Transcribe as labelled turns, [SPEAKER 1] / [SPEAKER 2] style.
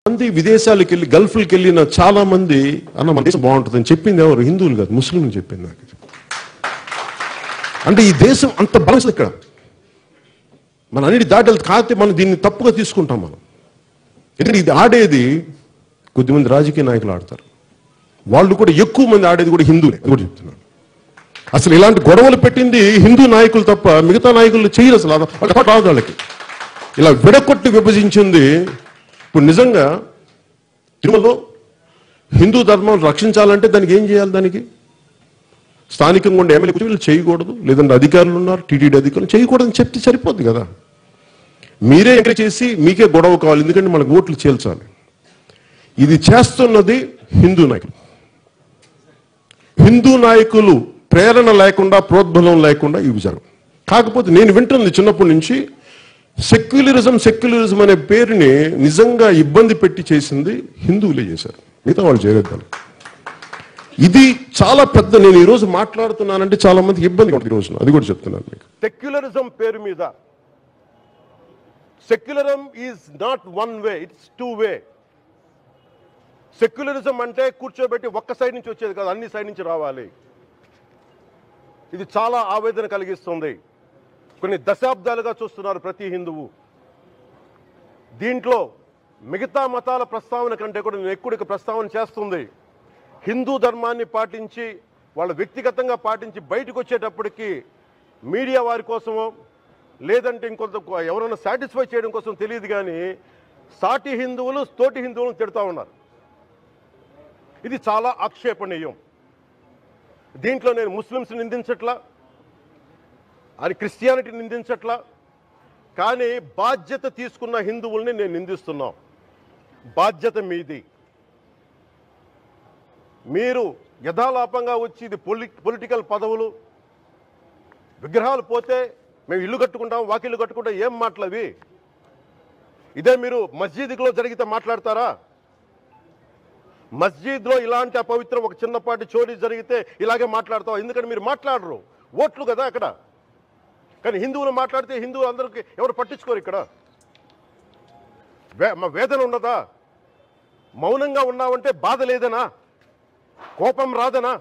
[SPEAKER 1] మంది విదేశాలకు వెళ్ళి గల్ఫ్కి వెళ్ళిన చాలా మంది అన్న మన దేశం బాగుంటుందని చెప్పింది ఎవరు? హిందువులు కాదు, ముస్లింలు చెప్పింది నాకు. అంటే ఈ దేశం అంత బలస్ ఇక్కడ మన అన్నిటి దాటలు కాకపోతే మనం దీన్ని తప్పుగా తీసుకుంటాం మనం. ఎందుకంటే ఇది ఆడేది కొద్దిమంది రాజకీయ నాయకులు ఆడతారు, వాళ్ళు కూడా ఎక్కువ మంది ఆడేది కూడా హిందువులే కూడా చెప్తున్నాను. అసలు ఇలాంటి గొడవలు పెట్టింది హిందూ నాయకులు తప్ప మిగతా నాయకులు చేయరు అసలు. రాదు వాళ్ళకి. ఇలా విడగొట్టి విభజించింది. ఇప్పుడు నిజంగా తిరుమలలో హిందూ ధర్మం రక్షించాలంటే దానికి ఏం చేయాలి? దానికి స్థానికంగా ఉండే ఎమ్మెల్యే వీళ్ళు చేయకూడదు, లేదంటే అధికారులు ఉన్నారు టీటీడీ అధికారులు చేయకూడదని చెప్తే సరిపోద్ది కదా. మీరే ఎంకరేజ్ చేసి మీకే గొడవ కావాలి, ఎందుకంటే మనకు ఓట్లు చేల్చాలి. ఇది చేస్తున్నది హిందూ నాయకులు. హిందూ నాయకులు ప్రేరణ లేకుండా, ప్రోద్బలం లేకుండా ఇవి జరగవు. కాకపోతే నేను వింటుంది చిన్నప్పటి నుంచి సెక్యులరిజం అనే పేరుని నిజంగా ఇబ్బంది పెట్టి చేసింది హిందువులే చేశారు, మిగతా వాళ్ళు చేయలేదు. ఇది చాలా పెద్ద. నేను ఈరోజు మాట్లాడుతున్నానంటే చాలా మందికి ఇబ్బంది ఉంటుంది ఈరోజు, అది కూడా చెప్తున్నాను మీకు.
[SPEAKER 2] సెక్యులరిజం పేరు మీద secularism is not one way, it's two way. Secularism అంటే కూర్చోబెట్టి ఒక్క సైడ్ నుంచి వచ్చేది కాదు, అన్ని సైడ్ నుంచి రావాలి. ఇది చాలా ఆవేదన కలిగిస్తుంది. కొన్ని దశాబ్దాలుగా చూస్తున్నారు ప్రతి హిందువు. దీంట్లో మిగతా మతాల ప్రస్తావన కంటే కూడా నేను ఎక్కువ ప్రస్తావన చేస్తుంది. హిందూ ధర్మాన్ని పాటించి వాళ్ళ వ్యక్తిగతంగా పాటించి బయటకు వచ్చేటప్పటికి మీడియా వారి కోసమో లేదంటే ఇంకొంత ఎవరైనా సాటిస్ఫై చేయడం కోసం తెలియదు, కానీ సాటి హిందువులు తోటి హిందువులను తిడతా ఉన్నారు. ఇది చాలా ఆక్షేపణీయం. దీంట్లో నేను ముస్లిమ్స్ నిందించట్లా, అది క్రిస్టియానిటీ నిందించట్లా, కానీ బాధ్యత తీసుకున్న హిందువుల్ని నేను నిందిస్తున్నాం. బాధ్యత మీది. మీరు యథాలాపంగా వచ్చి ఇది పొలిటికల్ పదవులు, విగ్రహాలు పోతే మేము ఇల్లు కట్టుకుంటాం, వాకిళ్ళు కట్టుకుంటాం, ఏం మాటలవి? ఇదే మీరు మస్జిద్లో జరిగితే మాట్లాడతారా? మస్జిద్లో ఇలాంటి అపవిత్రం ఒక చిన్నపాటి చోరీ జరిగితే ఇలాగే మాట్లాడతాం. ఎందుకంటే మీరు మాట్లాడరు, ఓట్లు కదా అక్కడ. కానీ హిందువులు మాట్లాడితే హిందువులు అందరికీ ఎవరు పట్టించుకోరు. ఇక్కడ వేదన ఉండదా? మౌనంగా ఉన్నావంటే బాధ లేదనా? కోపం రాదనా?